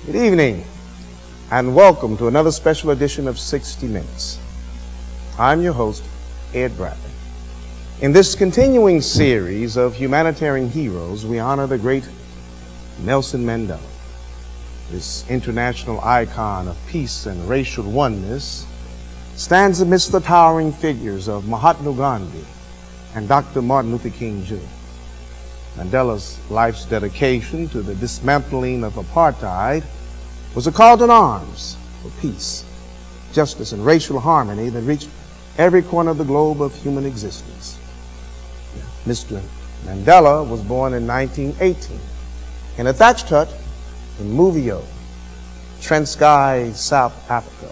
Good evening, and welcome to another special edition of 60 Minutes. I'm your host, Ed Bradley. In this continuing series of humanitarian heroes, we honor the great Nelson Mandela. This international icon of peace and racial oneness stands amidst the towering figures of Mahatma Gandhi and Dr. Martin Luther King Jr. Mandela's life's dedication to the dismantling of apartheid was a call to arms for peace, justice, and racial harmony that reached every corner of the globe of human existence. Mr. Mandela was born in 1918 in a thatched hut in Muvio, Transkei, South Africa.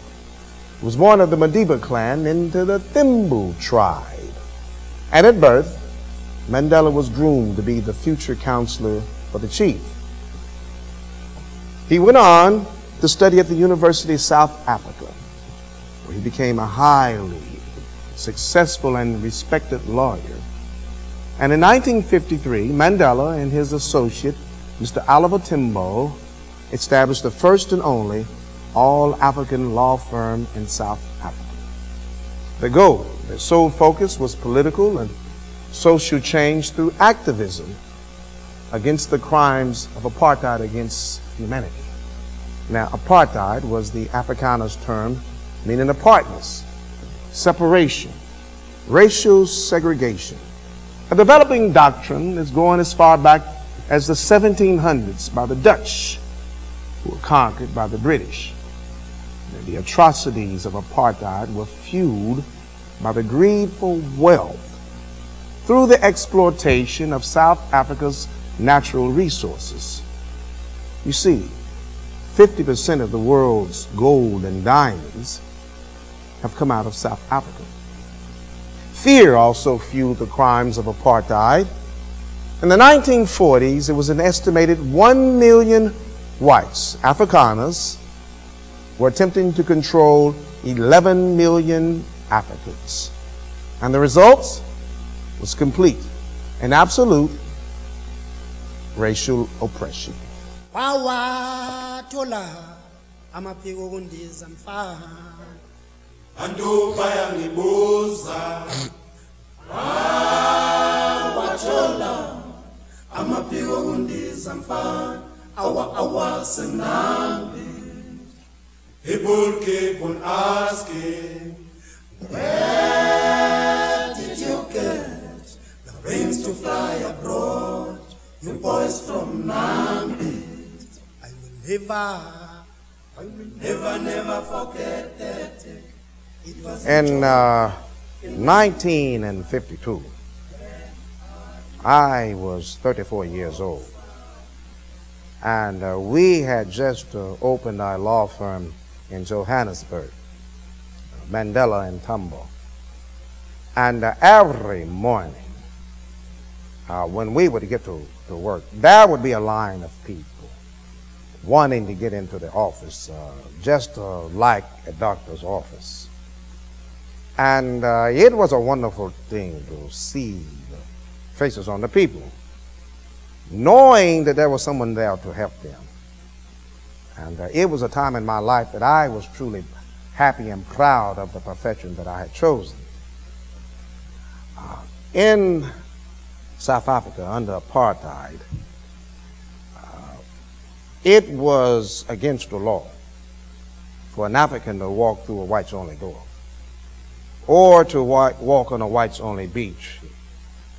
He was born of the Madiba clan into the Thimbu tribe. And at birth, Mandela was groomed to be the future counselor for the chief. He went on to study at the University of South Africa, where he became a highly successful and respected lawyer. And in 1953, Mandela and his associate, Mr. Oliver Tambo, established the first and only all-African law firm in South Africa. The goal, their sole focus, was political and social change through activism against the crimes of apartheid against humanity. Now, apartheid was the Afrikaner's term meaning apartness, separation, racial segregation. A developing doctrine is going as far back as the 1700s by the Dutch, who were conquered by the British. And the atrocities of apartheid were fueled by the greed for wealth through the exploitation of South Africa's natural resources. You see, 50% of the world's gold and diamonds have come out of South Africa. Fear also fueled the crimes of apartheid. In the 1940s, it was an estimated 1 million whites, Afrikaners, were attempting to control 11 million Africans. And the results was complete and absolute racial oppression. People keep on asking, where did you get the brains to fly abroad? You boys from Namibia. I will never forget that. It was in 1952, I was 34 years old, and we had just opened our law firm in Johannesburg, Mandela and Tambo. And every morning, when we would get to work, there would be a line of people wanting to get into the office, just like a doctor's office. And it was a wonderful thing to see the faces on the people, knowing that there was someone there to help them. And it was a time in my life that I was truly happy and proud of the profession that I had chosen. In South Africa, under apartheid, it was against the law for an African to walk through a whites-only door or to walk on a whites-only beach.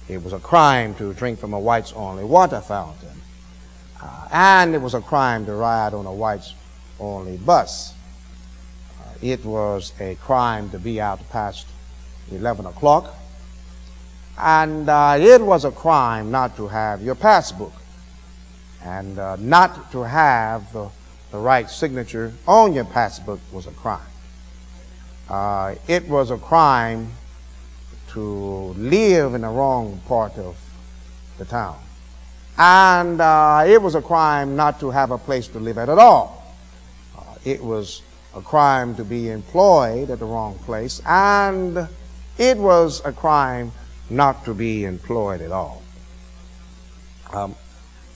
It was a crime to drink from a whites-only water fountain. And it was a crime to ride on a whites-only bus. It was a crime to be out past 11 o'clock. And it was a crime not to have your passbook and not to have the right signature on your passbook was a crime. It was a crime to live in the wrong part of the town. And it was a crime not to have a place to live at all. It was a crime to be employed at the wrong place, and it was a crime not to be employed at all.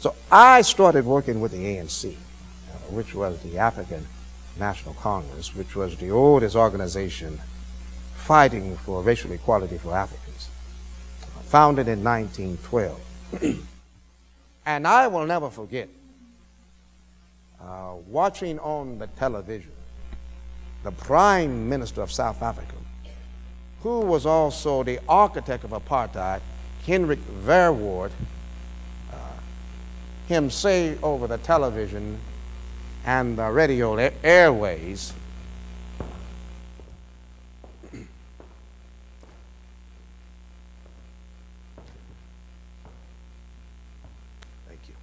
So I started working with the ANC which was the African National Congress, which was the oldest organization fighting for racial equality for Africans, founded in 1912. And I will never forget watching on the television the Prime Minister of South Africa, who was also the architect of apartheid, Hendrik Verwoerd, him say over the television and the radio airways, thank you.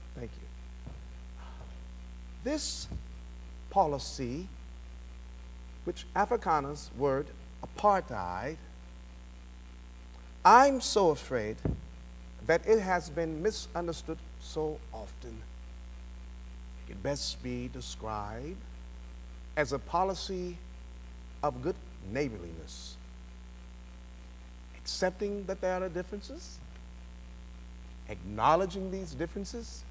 This policy, which Afrikaners word apartheid, I'm so afraid that it has been misunderstood so often. It can best be described as a policy of good neighborliness, accepting that there are differences, acknowledging these differences,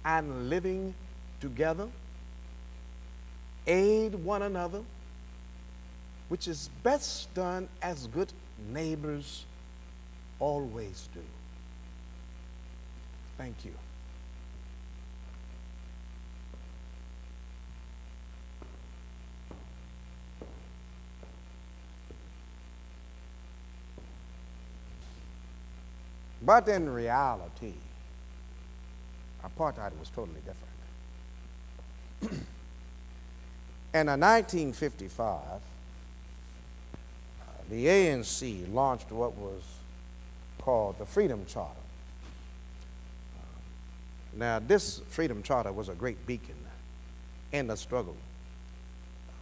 and living together, aid one another, which is best done as good neighbors always do. Thank you. But in reality, apartheid was totally different. In 1955, the ANC launched what was called the Freedom Charter. Now, this Freedom Charter was a great beacon in the struggle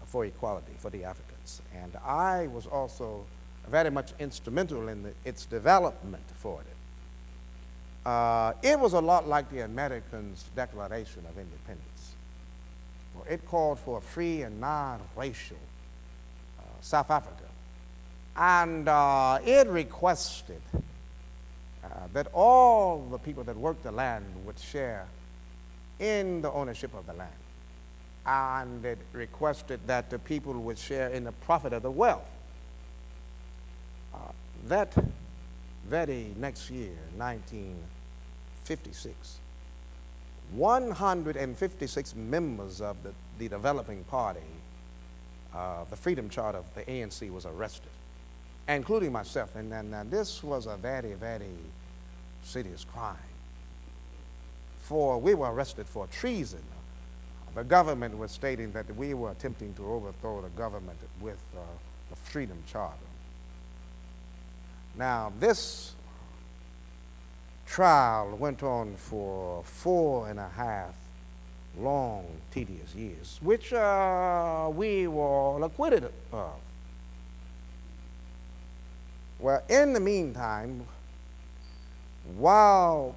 for equality for the Africans. And I was also very much instrumental in its development for it. It was a lot like the Americans' Declaration of Independence. It called for a free and non-racial South Africa. And it requested that all the people that worked the land would share in the ownership of the land. And it requested that the people would share in the profit of the wealth. That very next year, 1956, 156 members of the developing party, the Freedom Charter of the ANC, was arrested, including myself. And this was a very, very serious crime. For we were arrested for treason. The government was stating that we were attempting to overthrow the government with the Freedom Charter. Now, this trial went on for 4.5 long, tedious years, which we were acquitted of. Well, in the meantime, while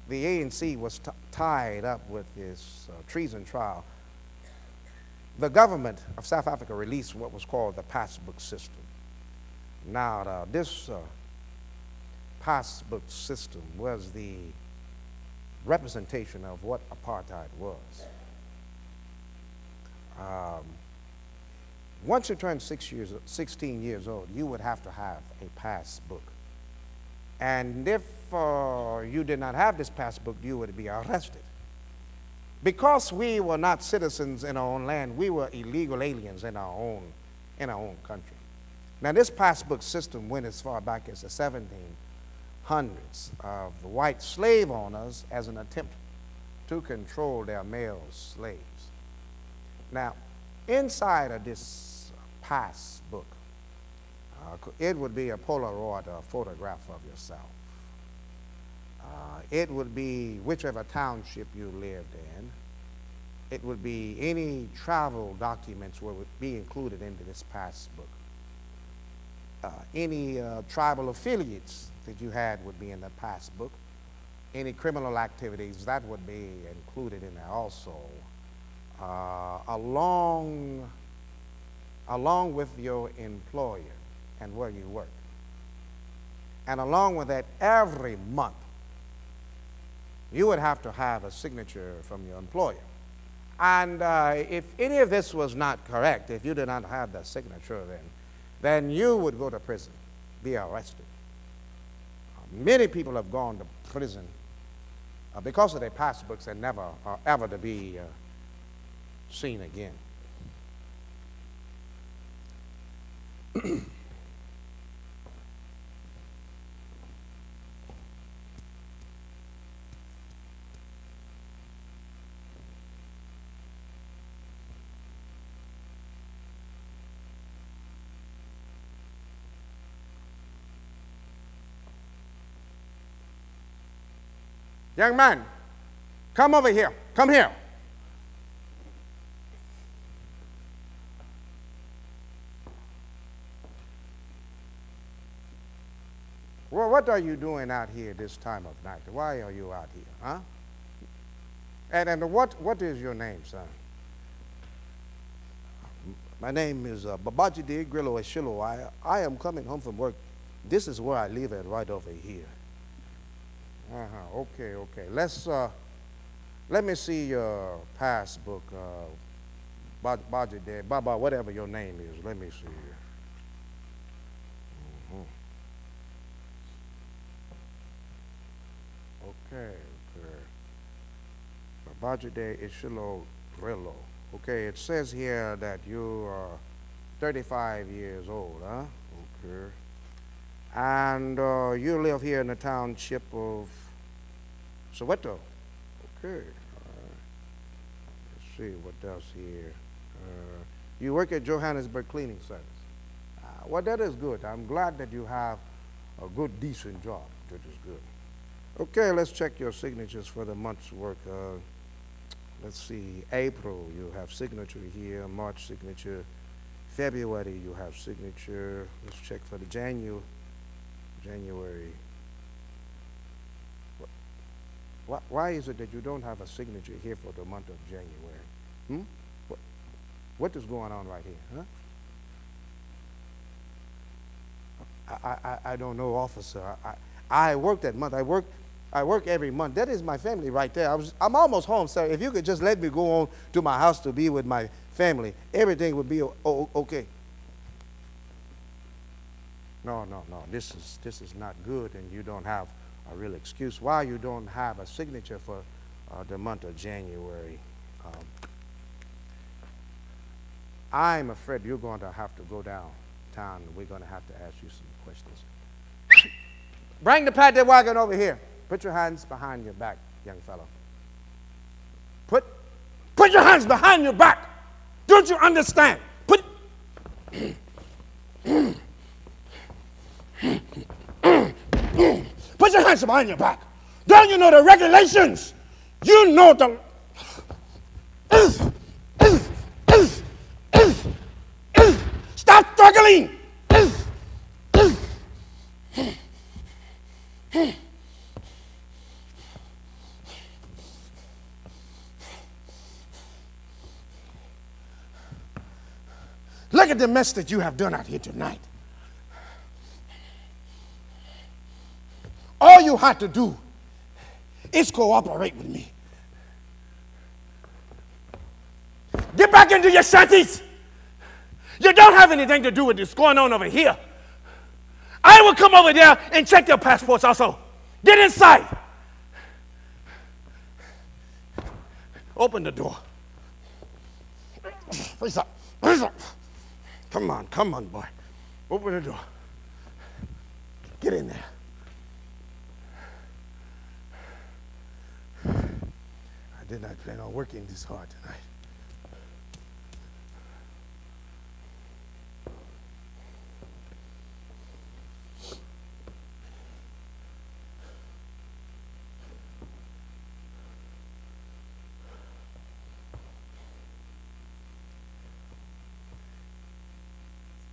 the ANC was tied up with this treason trial, the government of South Africa released what was called the passbook system. Now, this passbook system was the representation of what apartheid was. Once you turned 16 years old, you would have to have a passbook. And if you did not have this passbook, you would be arrested. Because we were not citizens in our own land, we were illegal aliens in our own country. Now, this passbook system went as far back as the 1700s of the white slave owners as an attempt to control their male slaves. Now, inside of this passbook, it would be a Polaroid photograph of yourself. It would be whichever township you lived in. It would be any travel documents would be included into this passbook. Any tribal affiliates that you had would be in the passbook. Any criminal activities, that would be included in there also. Along with your employer and where you work. And along with that, every month, you would have to have a signature from your employer. And if any of this was not correct, if you did not have the signature then you would go to prison, be arrested. Many people have gone to prison because of their passbooks and never ever to be seen again. Young man, come over here. Come here. Well, what are you doing out here this time of night? Why are you out here, huh? And what is your name, son? My name is Babajide Grillo Eshilo. I am coming home from work. This is where I live at, right over here. Okay. Let me see your passbook, Bajide, Baba, whatever your name is. Let me see. Okay. Bajide Ishilo Grillo. Okay, it says here that you are 35 years old, huh? Okay. And you live here in the township of Soweto. Okay. Let's see what else here. You work at Johannesburg Cleaning Service. Well, that is good. I'm glad that you have a good, decent job. That is good. Okay, let's check your signatures for the month's work. Let's see, April, you have signature here. March, signature. February, you have signature. Let's check for the January. Why is it that you don't have a signature here for the month of January? What is going on right here, huh? I don't know, officer. I work that month. I work every month. That is my family right there. I'm almost home, sir. If you could just let me go on to my house to be with my family, everything would be okay. No. This is not good, and you don't have a real excuse why you don't have a signature for the month of January. I'm afraid you're going to have to go downtown, and we're going to have to ask you some questions. Bring the paddy wagon over here. Put your hands behind your back, young fellow. Put your hands behind your back. Don't you understand? Put your hands behind your back. Don't you know the regulations? You know the... Stop struggling. Look at the mess that you have done out here tonight. All you had to do is cooperate with me. Get back into your shanties. You don't have anything to do with this going on over here. I will come over there and check your passports also. Get inside. Open the door. Raise up. Come on, boy. Open the door. Get in there. I did not plan on working this hard tonight.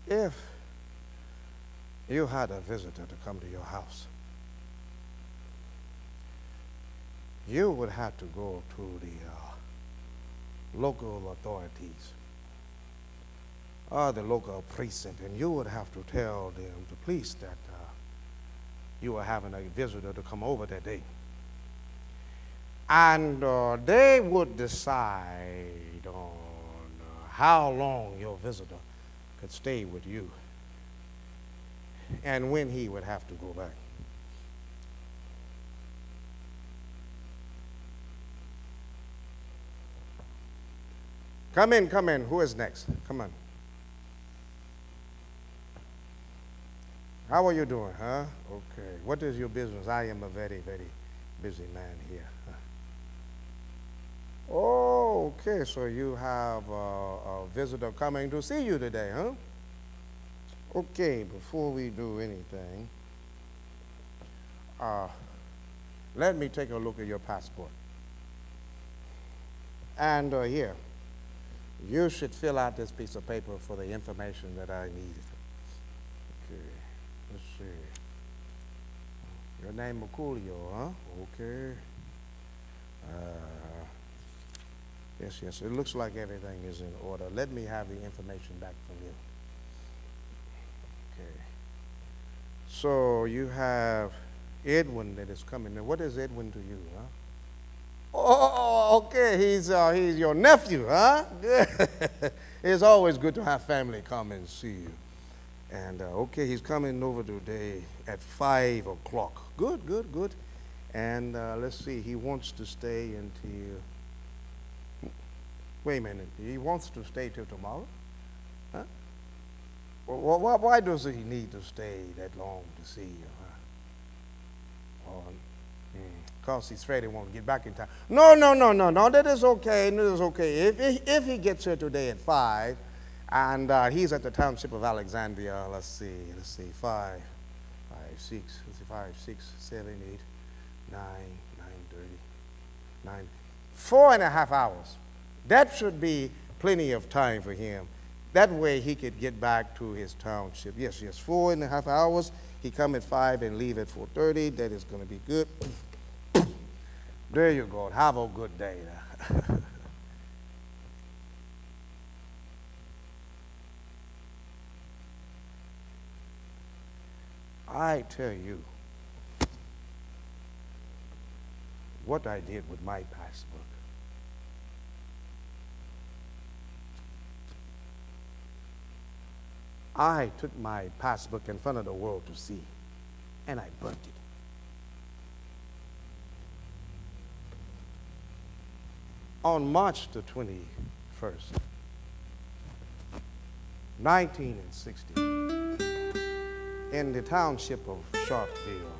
If you had a visitor to come to your house, you would have to go to the local authorities or the local precinct, and you would have to tell the police that you were having a visitor to come over that day. And they would decide on how long your visitor could stay with you and when he would have to go back. Come in, come in. Who is next? Come on. How are you doing, huh? Okay. What is your business? I am a very, very busy man here. Oh, okay. So you have a visitor coming to see you today, huh? Okay. Before we do anything, let me take a look at your passport. And here, you should fill out this piece of paper for the information that I need. Okay. Let's see. Your name Merculio, huh? Okay. Yes, yes. It looks like everything is in order. Let me have the information back from you. Okay. So you have Edwin that is coming. Now, what is Edwin to you, huh? Oh, okay. He's your nephew, huh? Good. It's always good to have family come and see you. And okay, he's coming over today at 5 o'clock. Good, good, good. And let's see, he wants to stay until, wait a minute, he wants to stay till tomorrow? Huh? Well, why does he need to stay that long to see you? Huh? Because he's afraid he won't get back in time. No, that is okay, that is okay. If he gets here today at 5, and he's at the township of Alexandria, let's see, 5, 6, 7, 8, 9, 9:30, 9, 4.5 hours. That should be plenty of time for him. That way he could get back to his township. Yes, 4.5 hours. He come at 5 and leave at 4:30. That is going to be good. There you go. Have a good day. I tell you what I did with my passbook. I took my passbook in front of the world to see, and I burnt it. On March the 21st, 1960, in the township of Sharpeville,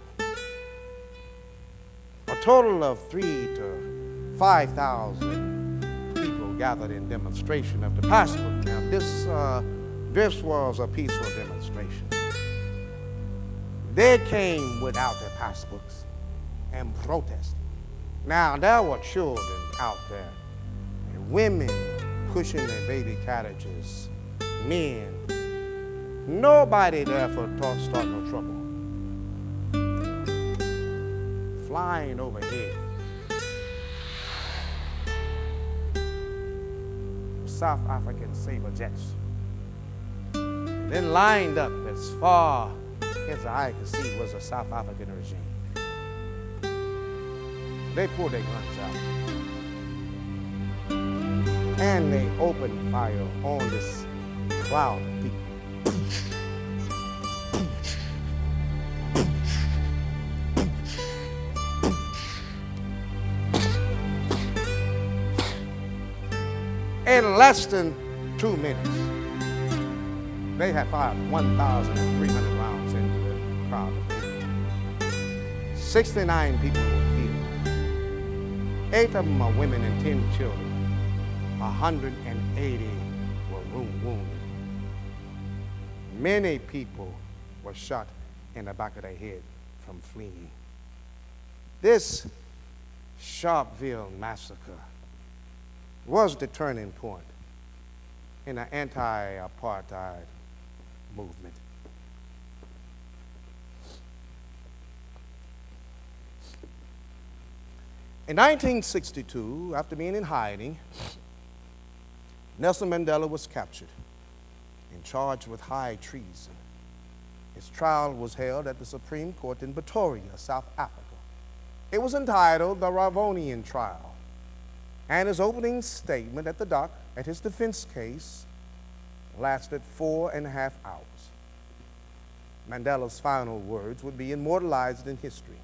a total of 3,000 to 5,000 people gathered in demonstration of the passbook. Now, this was a peaceful demonstration. They came without their passbooks and protested. Now, there were children out there, and women pushing their baby carriages, men. Nobody there for start no trouble. Flying overhead. South African saber jets. Then lined up as far as the eye could see was a South African regime. They pulled their guns out. And they opened fire on this cloud of people. In less than 2 minutes, they had fired 1,300 rounds into the crowd of people. 69 people were killed. 8 of them are women and 10 children. 180 were wounded. Many people were shot in the back of their head from fleeing. This Sharpeville massacre was the turning point in the anti-apartheid movement. In 1962, after being in hiding, Nelson Mandela was captured and charged with high treason. His trial was held at the Supreme Court in Pretoria, South Africa, It was entitled The Ravonian Trial, and his opening statement at the dock at his defense case lasted 4.5 hours. Mandela's final words would be immortalized in history.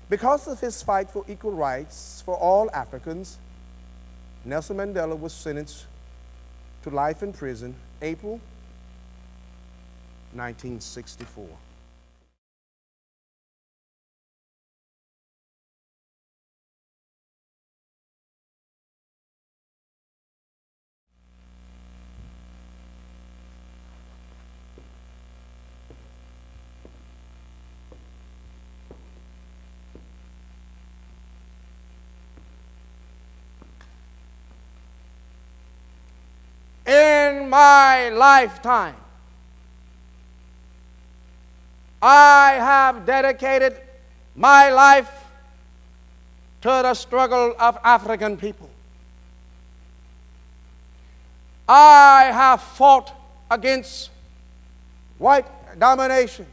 Because of his fight for equal rights for all Africans, Nelson Mandela was sentenced to life in prison April 1964. In my lifetime, I have dedicated my life to the struggle of African people. I have fought against white domination,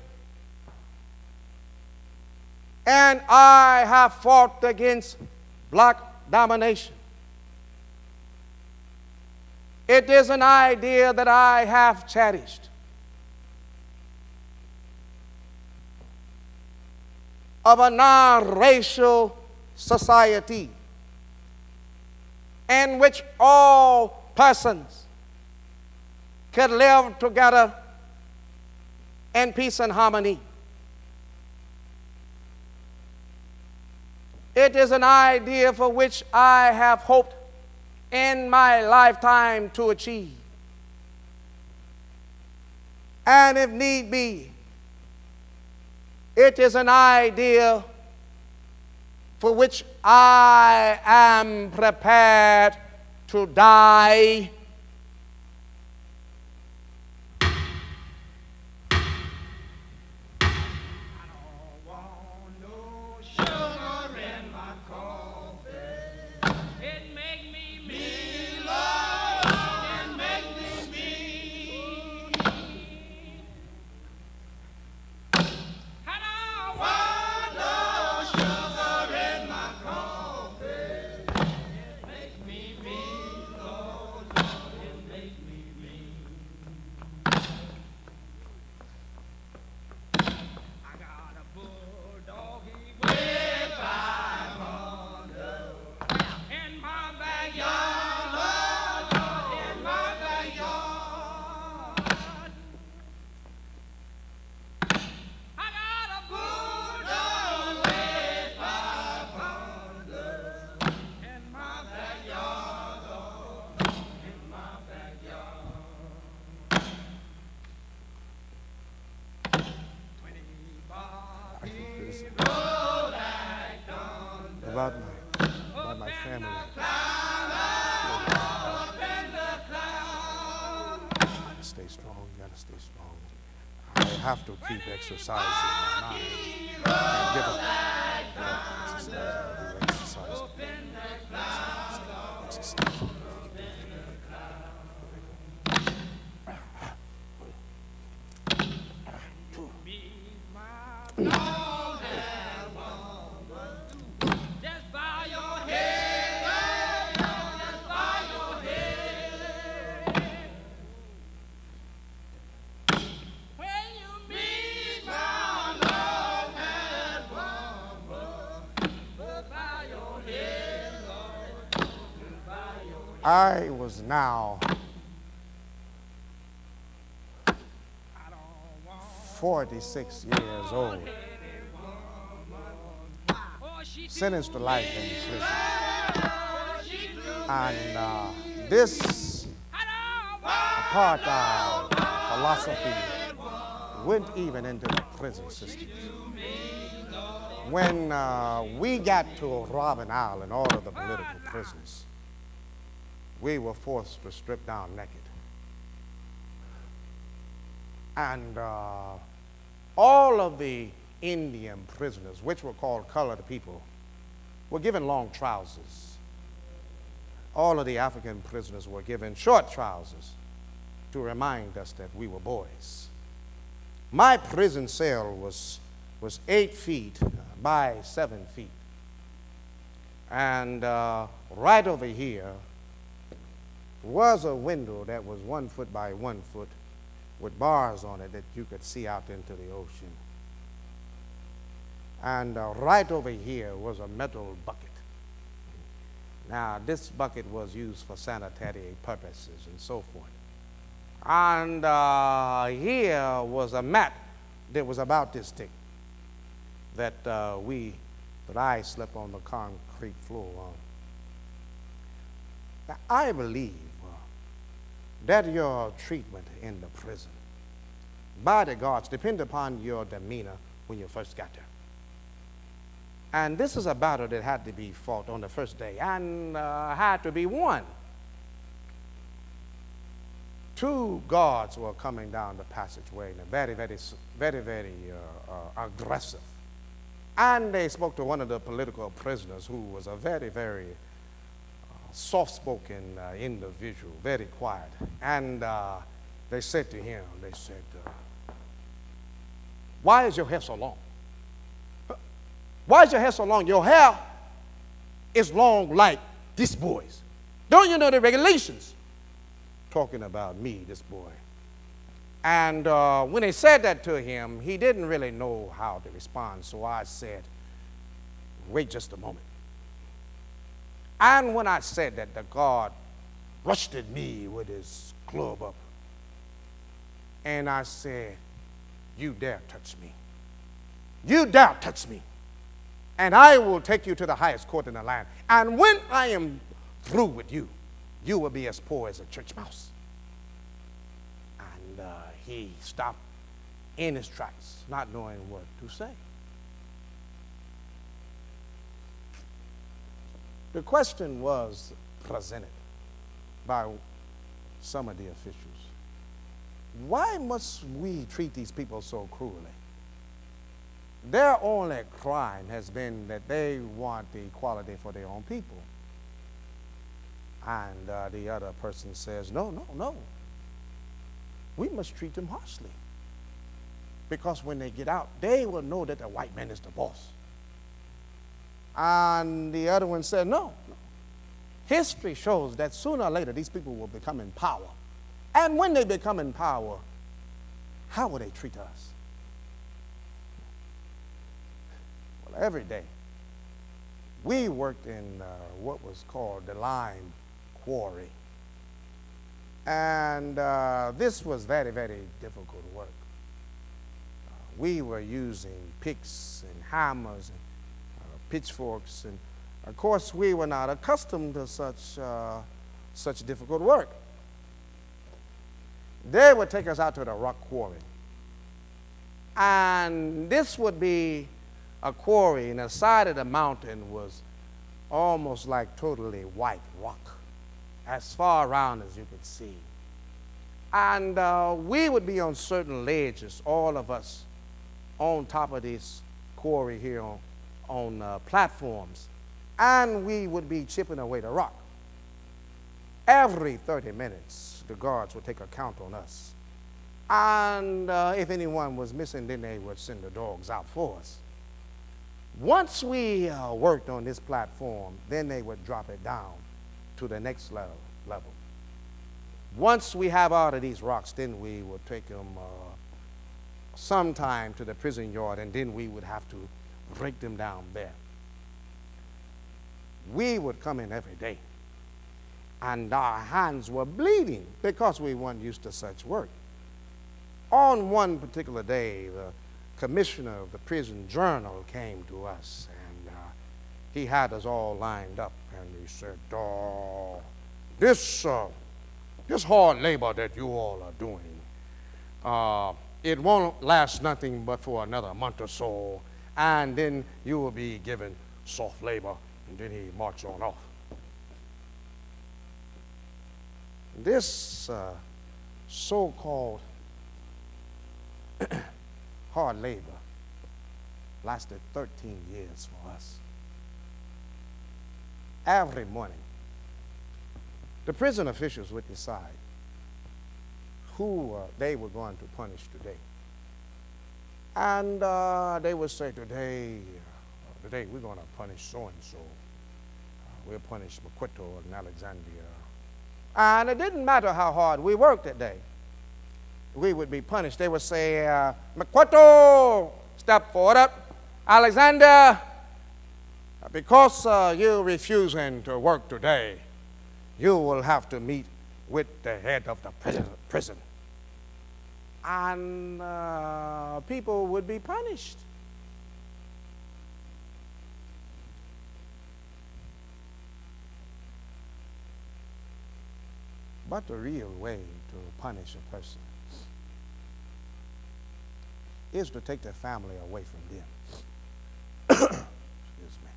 and I have fought against black domination. It is an idea that I have cherished, of a non-racial society in which all persons could live together in peace and harmony. It is an idea for which I have hoped in my lifetime to achieve. And if need be, it is an idea for which I am prepared to die. About my family. Stay strong, you gotta stay strong. I have to keep exercising my mind. Can't give up. Exercise. I was now 46 years old, sentenced to life in prison. And this apartheid philosophy went even into the prison system. When we got to Robben Island, all of the political prisoners, we were forced to strip down naked. And all of the Indian prisoners, which were called colored people, were given long trousers. All of the African prisoners were given short trousers to remind us that we were boys. My prison cell was 8 feet by 7 feet. And right over here was a window that was 1 foot by 1 foot with bars on it that you could see out into the ocean. And right over here was a metal bucket. Now, this bucket was used for sanitary purposes and so forth. And here was a mat that was about this thick that I slept on the concrete floor on. Now, I believe that your treatment in the prison by the guards depend upon your demeanor when you first got there. And this is a battle that had to be fought on the first day and had to be won. 2 guards were coming down the passageway and very aggressive. And they spoke to one of the political prisoners who was a very soft-spoken individual, very quiet. And they said to him, they said, why is your hair so long? Why is your hair so long? Your hair is long like this boy's. Don't you know the regulations? Talking about me, this boy. And when they said that to him, he didn't really know how to respond. So I said, wait just a moment. And when I said that, the guard rushed at me with his club up. And I said, you dare touch me. You dare touch me. And I will take you to the highest court in the land. And when I am through with you, you will be as poor as a church mouse. And he stopped in his tracks, not knowing what to say. The question was presented by some of the officials. Why must we treat these people so cruelly? Their only crime has been that they want the equality for their own people. And the other person says, no. We must treat them harshly. Because when they get out, they will know that the white man is the boss. And the other one said, no. History shows that sooner or later these people will become in power. And when they become in power, how will they treat us? Every day. We worked in what was called the lime quarry. And this was very difficult work. We were using picks and hammers and pitchforks. And of course, we were not accustomed to such difficult work. They would take us out to the rock quarry. And this would be a quarry, and the side of the mountain was almost like totally white rock, as far around as you could see. And we would be on certain ledges, all of us, on top of this quarry here on platforms, and we would be chipping away the rock. Every 30 minutes, the guards would take a count on us. And if anyone was missing, then they would send the dogs out for us. Once we worked on this platform, then they would drop it down to the next level. Once we have out of these rocks, then we would take them sometime to the prison yard, and then we would have to break them down there. We would come in every day, and our hands were bleeding because we weren't used to such work. On one particular day, the commissioner of the prison journal came to us, and he had us all lined up, and he said, this hard labor that you all are doing, it won't last nothing but for another month or so, and then you will be given soft labor. And then he marched on off. This so-called hard labor lasted 13 years for us. Every morning, the prison officials would decide who they were going to punish today. And they would say, today we're going to punish so-and-so. we'll punish Maquito and Alexandria. And it didn't matter how hard we worked that day. We would be punished. They would say, Maquito, step forward up. Alexander, because you're refusing to work today, you will have to meet with the head of the prison. And people would be punished. But the real way to punish a person is to take their family away from them. Excuse me.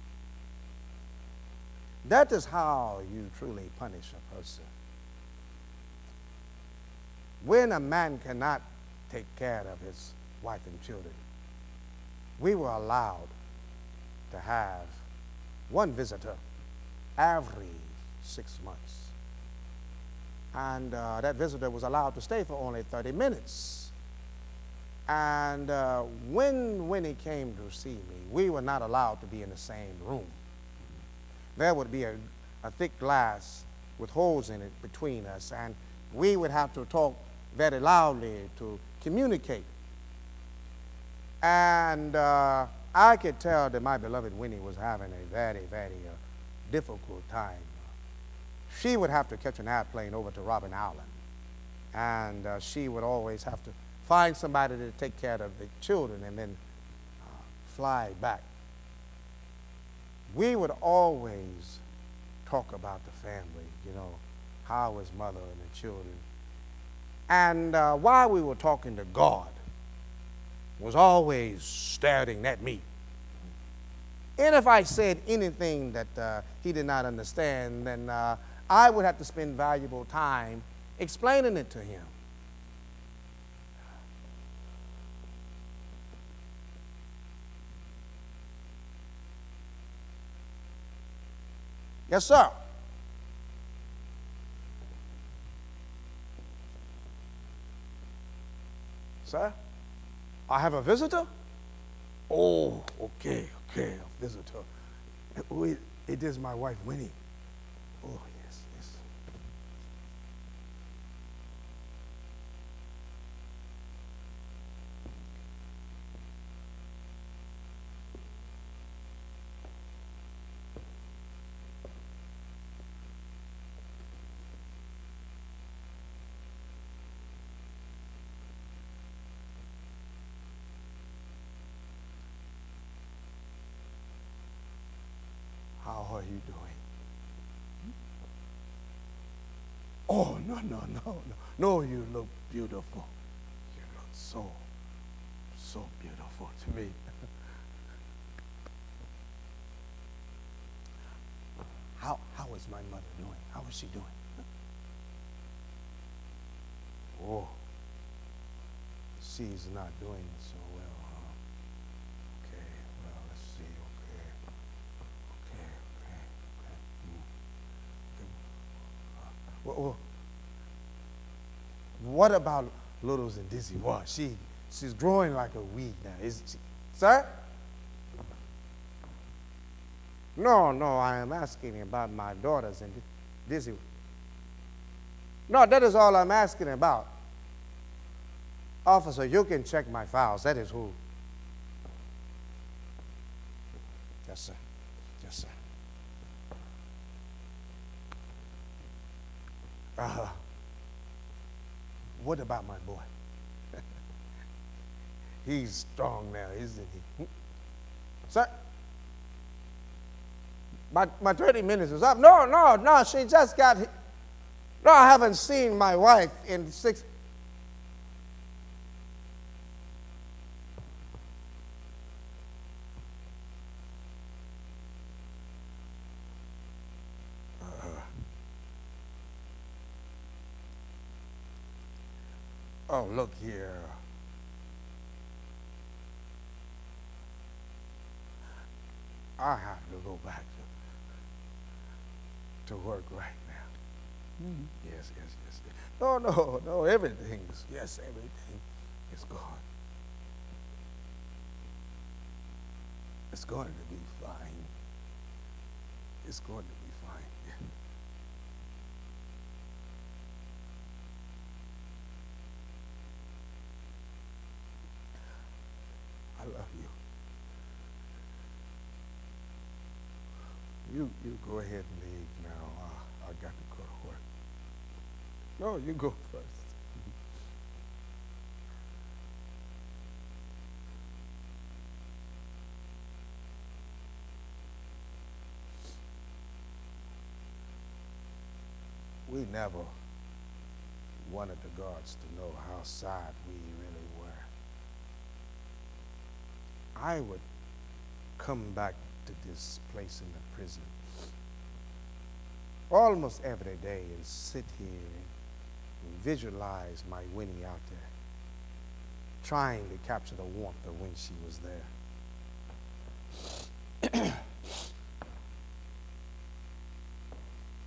That is how you truly punish a person. When a man cannot take care of his wife and children, we were allowed to have one visitor every 6 months. And that visitor was allowed to stay for only 30 minutes. And when he came to see me, we were not allowed to be in the same room. There would be a thick glass with holes in it between us, and we would have to talk very loudly to communicate. And I could tell that my beloved Winnie was having a very, very difficult time. She would have to catch an airplane over to Robben Island, and she would always have to find somebody to take care of the children and then fly back. We would always talk about the family, you know, how his mother and the children. And while we were talking to God, was always staring at me. And if I said anything that he did not understand, then I would have to spend valuable time explaining it to him. Yes, sir. Sir, I have a visitor? Oh, okay, a visitor. It is my wife, Winnie. Oh, yes, yes. How are you doing? Oh, no, you look beautiful. You look so beautiful to me. How is my mother doing? How is she doing? Oh, she's not doing so well, huh? Okay, well, let's see, okay. What about Littles and Dizzy? What? She's growing like a weed now, isn't she? Sir? No, I am asking about my daughters and Dizzy. No, that is all I'm asking about. Officer, you can check my files. That is who. Yes, sir. Yes, sir. What about my boy? He's strong now, isn't he? Sir? My 30 minutes is up. No, she just got here. No, I haven't seen my wife in 6. Oh, look here. I have to go back to work right now. Mm-hmm. Yes. No, everything is gone. It's going to be fine. It's going to be fine. You go ahead and leave now. I got to go to work. No, you go first. We never wanted the guards to know how sad we really were. I would come back to this place in the prison almost every day and sit here and visualize my Winnie out there, trying to capture the warmth of when she was there.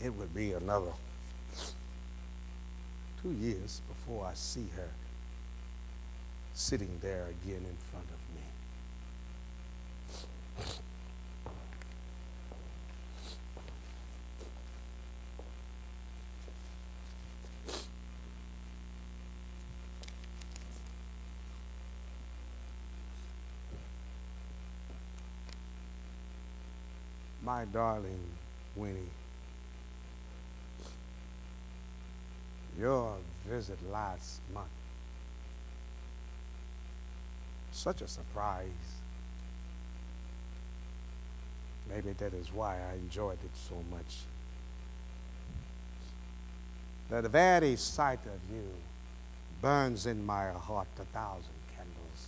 It would be another 2 years before I see her sitting there again in front of me. My darling Winnie, your visit last month, such a surprise. Maybe that is why I enjoyed it so much. The very sight of you burns in my heart 1,000 candles.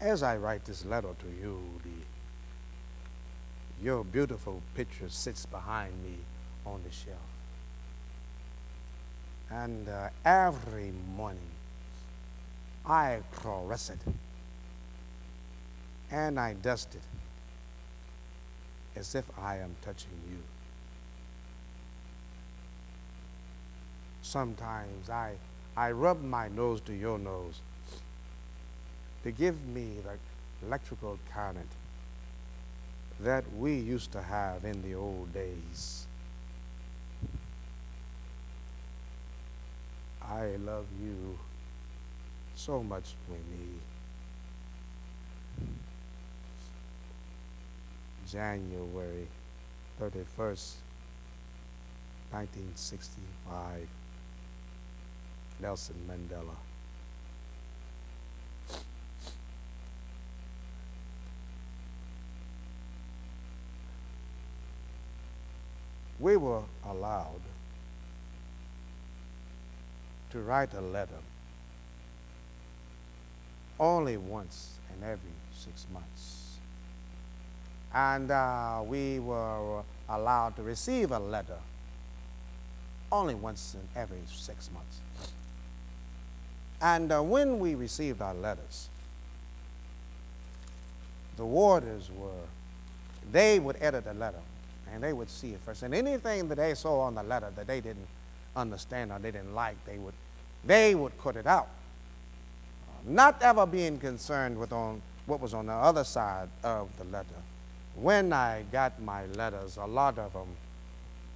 As I write this letter to you, your beautiful picture sits behind me on the shelf. And every morning, I caress it and I dust it as if I am touching you. Sometimes I rub my nose to your nose to give me the electrical current that we used to have in the old days. I love you so much, Winnie. January 31st, 1965, Nelson Mandela. We were allowed to write a letter only once in every 6 months. And we were allowed to receive a letter only once in every 6 months. And when we received our letters, the warders they would edit the letter and they would see it first. And anything that they saw on the letter that they didn't understand or they didn't like, they would cut it out. Not ever being concerned with what was on the other side of the letter. When I got my letters, a lot of them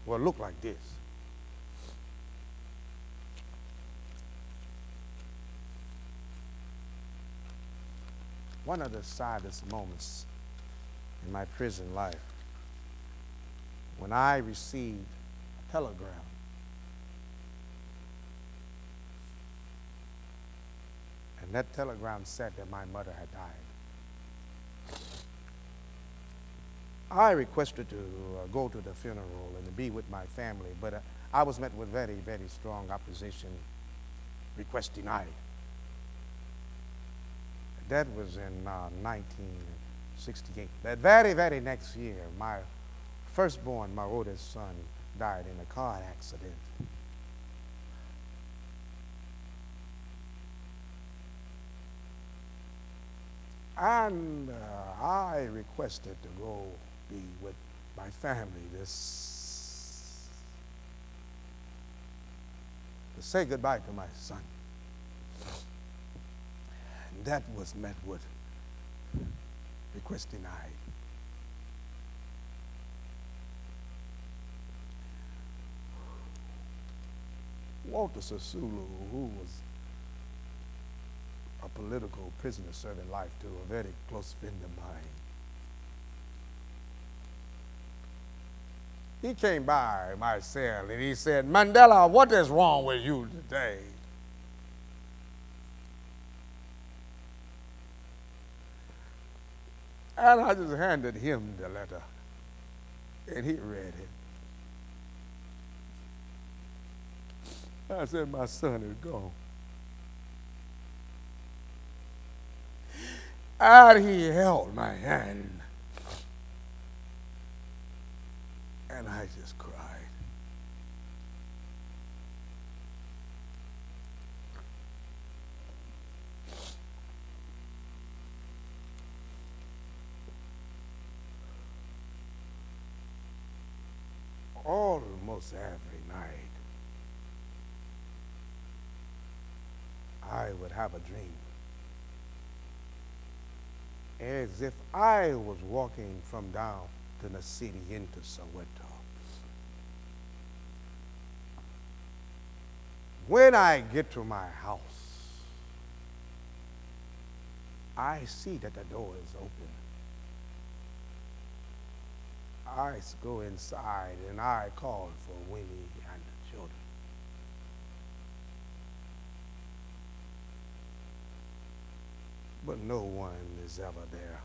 will look like this. One of the saddest moments in my prison life, when I received a telegram and that telegram said that my mother had died. I requested to go to the funeral and to be with my family, but I was met with very, very strong opposition, request denied. That was in 1968. That very, very next year, my firstborn, my oldest son, died in a car accident. And I requested to go be with my family to say goodbye to my son. And that was met with request denied. Walter Sisulu, who was a a political prisoner serving life to a very close friend of mine. He came by my cell and he said, "Mandela, what is wrong with you today?" And I just handed him the letter, and he read it. I said, "My son is gone." And he held my hand, and I just cried. Almost every night, I would have a dream as if I was walking from down to the city into Soweto. When I get to my house, I see that the door is open. I go inside and I call for Winnie and the children. But no one is ever there.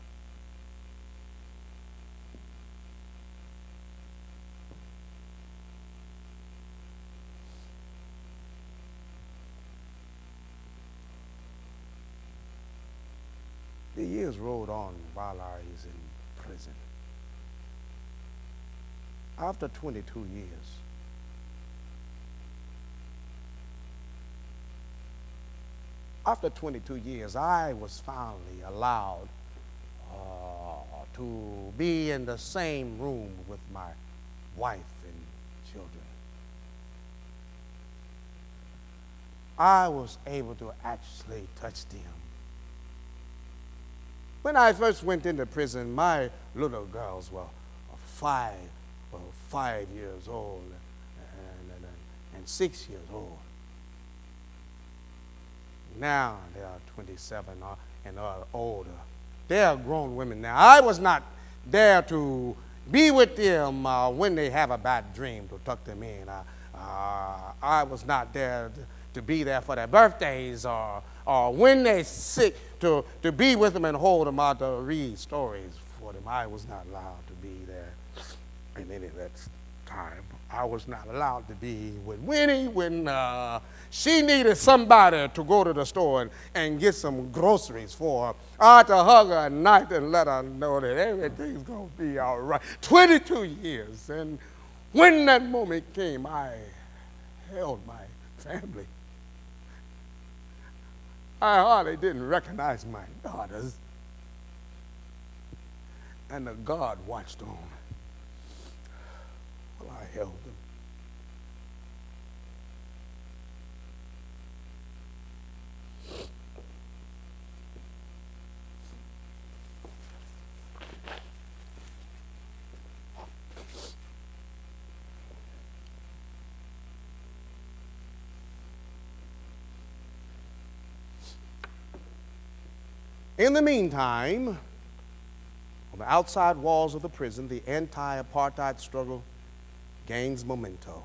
The years rolled on while I was in prison. After 22 years, I was finally allowed to be in the same room with my wife and children. I was able to actually touch them. When I first went into prison, my little girls were 5 years old and 6 years old. Now they are 27 and are older. They are grown women now. I was not there to be with them when they have a bad dream, to tuck them in. I was not there to be there for their birthdays or when they're sick, to be with them and hold them out to read stories for them. I was not allowed to be there in any of that time. I was not allowed to be with Winnie when she needed somebody to go to the store and get some groceries for her. I had to hug her at night and let her know that everything's going to be all right. 22 years. And when that moment came, I held my family. I hardly didn't recognize my daughters. And the guard watched on while I held them. In the meantime, on the outside walls of the prison, the anti-apartheid struggle gains momentum.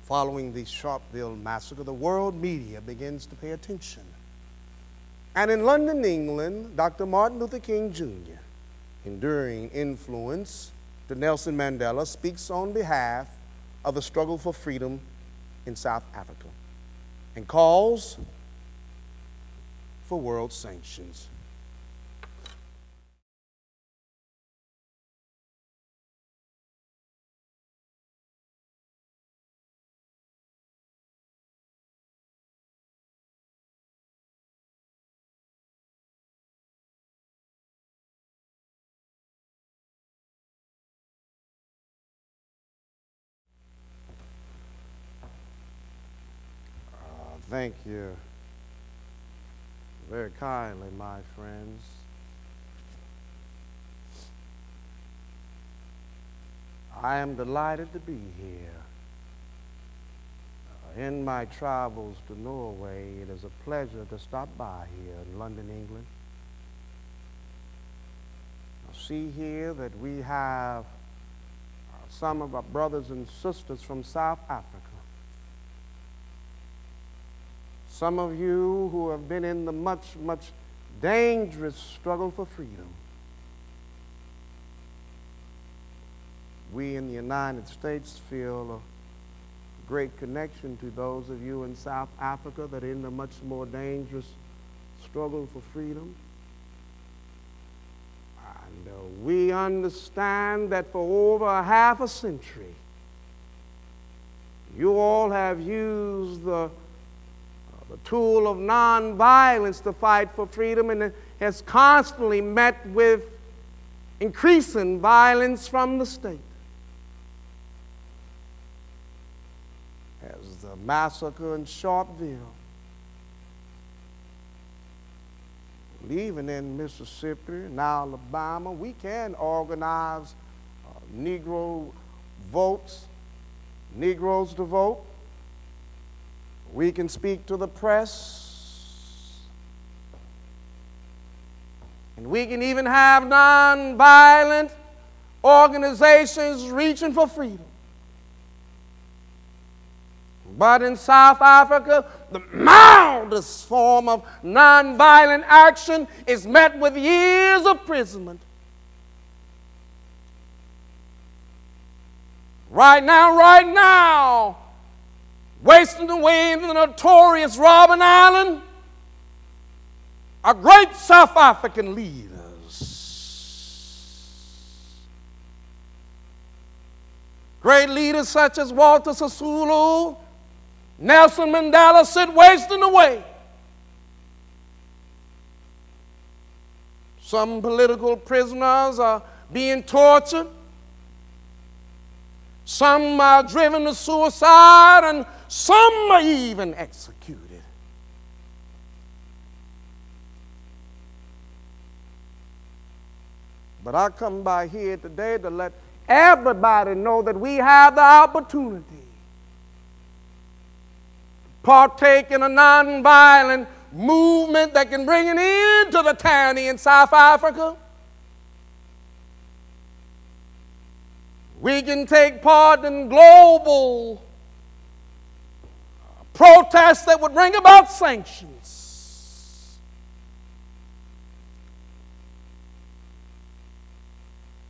Following the Sharpeville massacre, the world media begins to pay attention. And in London, England, Dr. Martin Luther King Jr., enduring influence to Nelson Mandela, speaks on behalf of the struggle for freedom in South Africa and calls for world sanctions. Thank you very kindly, my friends. I am delighted to be here In my travels to Norway, it is a pleasure to stop by here in London, England. I see here that we have some of our brothers and sisters from South Africa. Some of you who have been in the much dangerous struggle for freedom. We in the United States feel a great connection to those of you in South Africa that are in the much more dangerous struggle for freedom. And we understand that for over a half a century, you all have used the tool of nonviolence to fight for freedom, and it has constantly met with increasing violence from the state. As the massacre in Sharpeville, even in Mississippi and Alabama, we can organize Negro votes, Negroes to vote. We can speak to the press. And we can even have nonviolent organizations reaching for freedom. But in South Africa, the mildest form of nonviolent action is met with years of imprisonment. Right now, wasting away in the notorious Robben Island are great South African leaders. Great leaders such as Walter Sisulu, Nelson Mandela sit wasting away. Some political prisoners are being tortured. Some are driven to suicide, and some are even executed. But I come by here today to let everybody know that we have the opportunity to partake in a nonviolent movement that can bring an end to the tyranny in South Africa. We can take part in global protests that would bring about sanctions.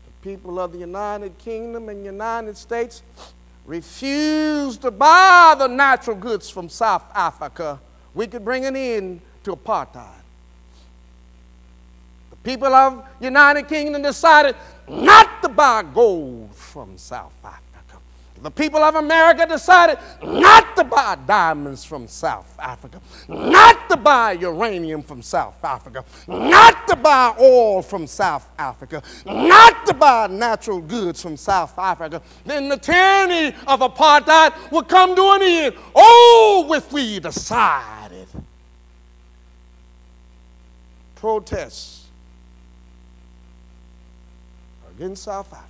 The people of the United Kingdom and United States refuse to buy the natural goods from South Africa. We could bring an end to apartheid. The people of the United Kingdom decided not to buy gold from South Africa. The people of America decided not to buy diamonds from South Africa, not to buy uranium from South Africa, not to buy oil from South Africa, not to buy natural goods from South Africa. Then the tyranny of apartheid would come to an end. Oh, if we decided. Protests against South Africa.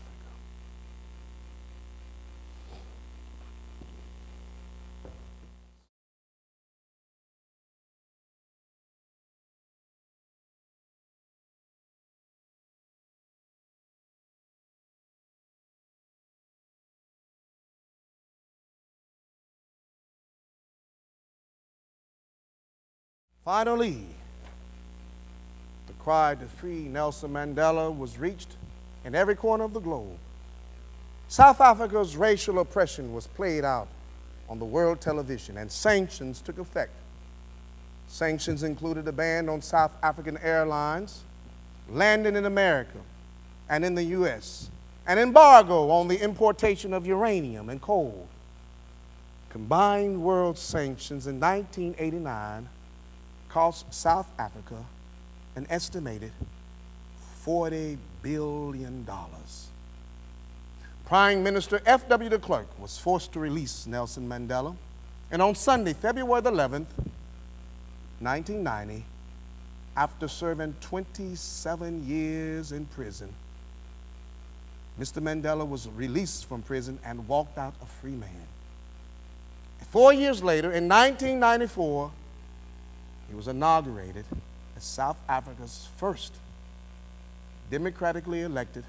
Finally, the cry to free Nelson Mandela was reached in every corner of the globe. South Africa's racial oppression was played out on the world television, and sanctions took effect. Sanctions included a ban on South African airlines landing in America and in the U.S., an embargo on the importation of uranium and coal. Combined world sanctions in 1989 cost South Africa an estimated $40 billion. Prime Minister F.W. de Klerk was forced to release Nelson Mandela, and on Sunday, February 11th, 1990, after serving 27 years in prison, Mr. Mandela was released from prison and walked out a free man. At 4 years later, in 1994, he was inaugurated as South Africa's first democratically elected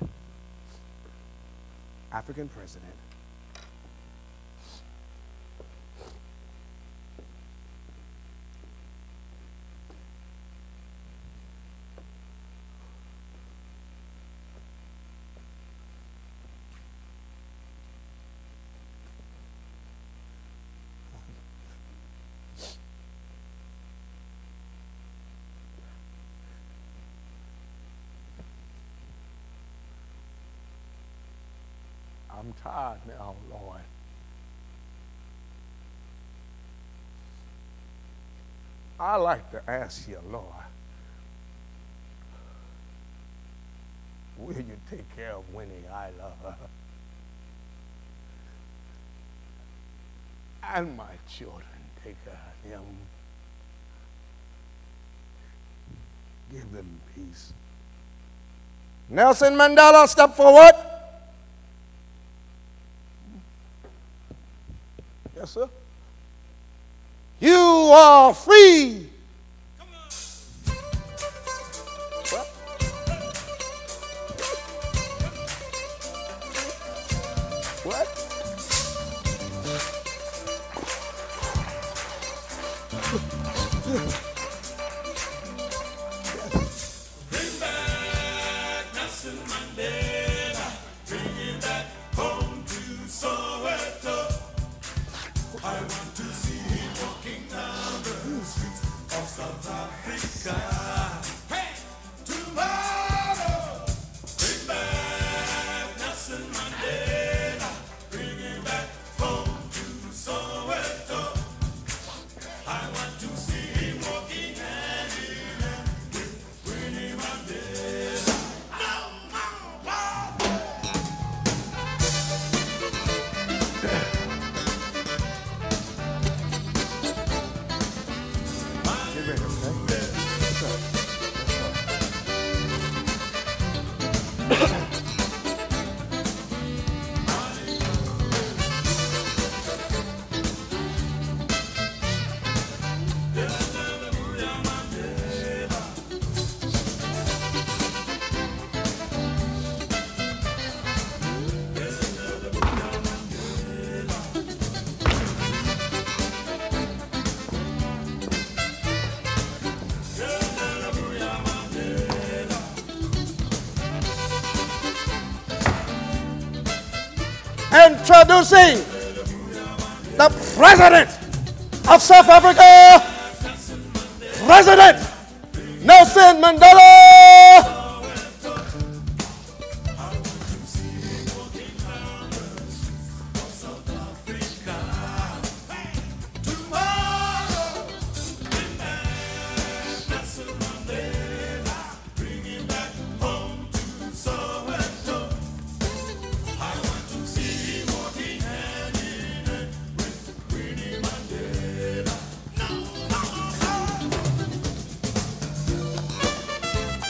African president. I'm tired now, Lord. I like to ask you, Lord, will you take care of Winnie, I love her, and my children, take care of them, give them peace. Nelson Mandela, step forward. Yes, sir. You are free. Come on. What? What? Bring back Nelson Mandela. Bring him back home to Soweto. I want to see him walking down the streets of South Africa. Hey, tomorrow, bring back Nelson Mandela. Bring him back home to Soweto. I want to see him walking hand in hand with Winnie Mandela. Introducing the President of South Africa, President Nelson Mandela.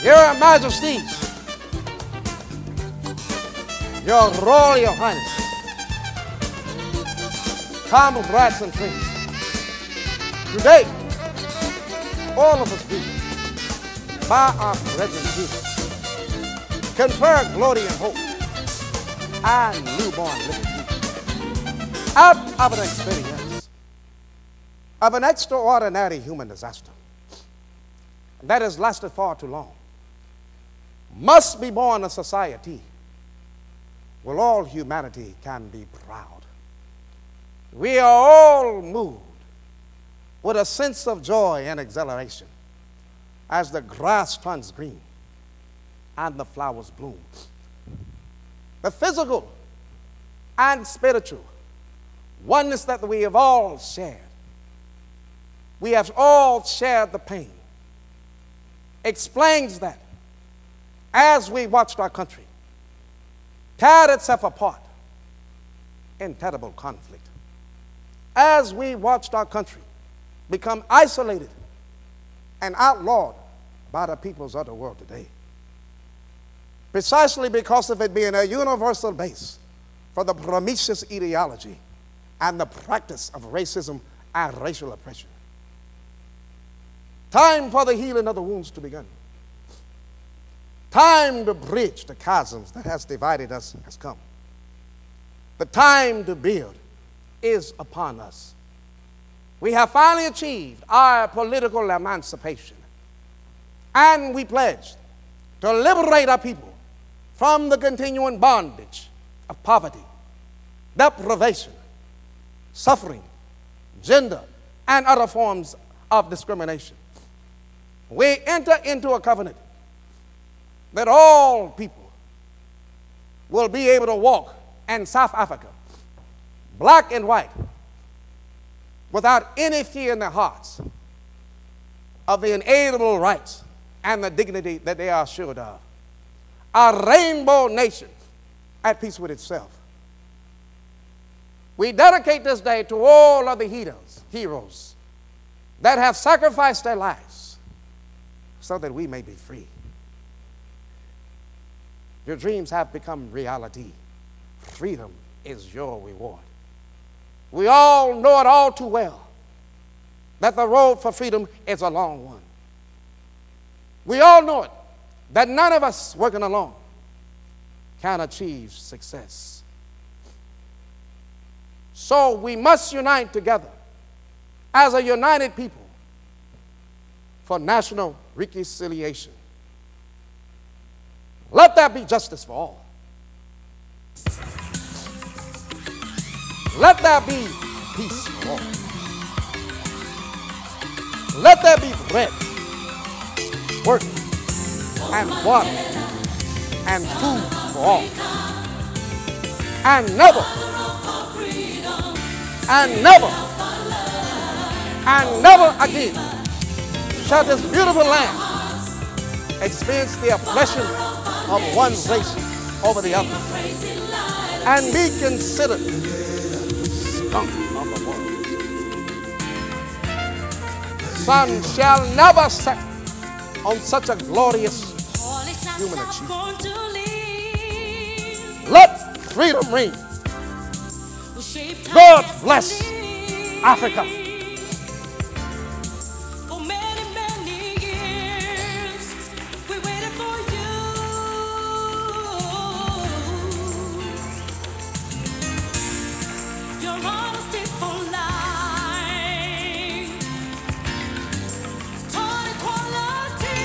Your Majesties, Your Royal Highness, comrades and friends, today, all of us do, by our presence here, confer glory and hope and newborn liberty out of an experience of an extraordinary human disaster that has lasted far too long, must be born a society where all humanity can be proud. We are all moved with a sense of joy and exhilaration as the grass turns green and the flowers bloom. The physical and spiritual oneness that we have all shared. We have all shared the pain. Explains that as we watched our country tear itself apart in terrible conflict, as we watched our country become isolated and outlawed by the peoples of the world today, precisely because of it being a universal base for the promiscuous ideology and the practice of racism and racial oppression. Time for the healing of the wounds to begin. Time to bridge the chasms that has divided us has come. The time to build is upon us. We have finally achieved our political emancipation, and we pledge to liberate our people from the continuing bondage of poverty, deprivation, suffering, gender, and other forms of discrimination. We enter into a covenant that all people will be able to walk in South Africa, black and white, without any fear in their hearts of the inalienable rights and the dignity that they are assured of. A rainbow nation at peace with itself. We dedicate this day to all of the heroes that have sacrificed their lives so that we may be free. Your dreams have become reality. Freedom is your reward. We all know it all too well that the road for freedom is a long one. We all know it that none of us working alone can achieve success. So we must unite together as a united people for national reconciliation. Let there be justice for all. Let there be peace for all. Let there be bread, work, and water, and food for all. And never, and never again shall this beautiful land experience the oppression of one race over the other and be considered scum of the world. Sun shall never set on such a glorious human achievement. Let freedom reign. God bless Africa. For many, many years, we waited for you. Your honesty for life, taught equality.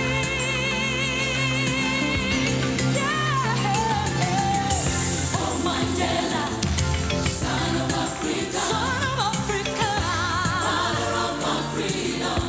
Yeah. Oh, Mandela, son of Africa, father of our freedom.